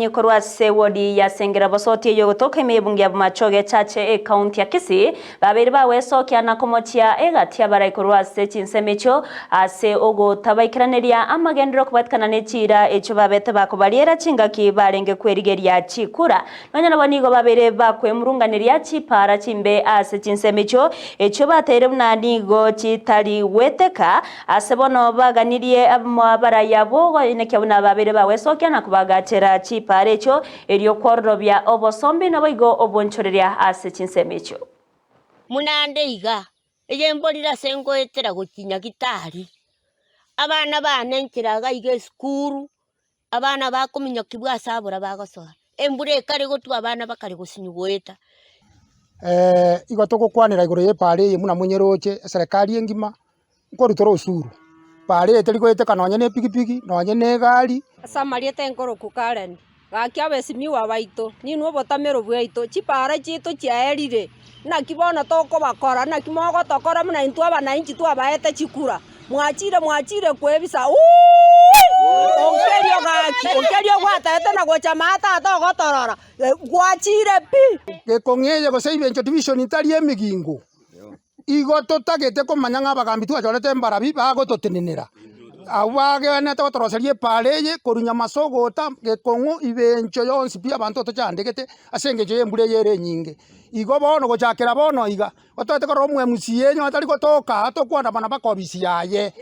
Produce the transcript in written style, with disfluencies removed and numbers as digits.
Nyikorwa se wodi ya Sengera Bosoti yogotoka imebungi ya Machoge Chache county ya Kisii babiri bawe sokia na komotia egatia baraikorwa se chinsemecho ase ogo tabaikiraneria amagendero kubatkana nechira echo babete bakobaliera chingaki barenge kwerigeria chikura nanya nabanigo babiri bakwe murunganiria chipara chimbe ase chinsemecho echo batere mnanigo chitali weteka ase bono baganirie abara yabo inekyabuna babiri bawe sokia na kubagatera chipara parecho elio korobya obosombi naboigo obonchoreria ase chinsemecho munande iga eyembolira sengo etera gokinya gitari abana banenkiraga ige skuru abana bakominyokibwa sabura bagosoa embure kare gotu abana bakare gosinyugweta igo togokwanira igoro ye pare muna munyeroche serikali engima nkorutoro usuru pare eteri goeteka nonye ne pikipiki nonye ne gari samariete nkoro kukaren gakia besimiwa baito ni no botamero bwaito chipara chito chiaerire na kibona toko bakora na kimogo tokora muna intu abana inchi tu abaete chikura mwachire kwebisa onkerio gwataete na gochama tata gotorora gwachire pi gekongeye go save encho division itari emigingo igo totagete komanya ngabagambi twajorete mbarabi bagototenenera awage na totoroserie pareye korunya masogota gekongo ibencho yonsi pia abantu tochandegete asengeje yembure yere nyinge igo bono gochakera bono iga otoete koromwe musienyo atari gotoka atokwanda bana bakobisi yaye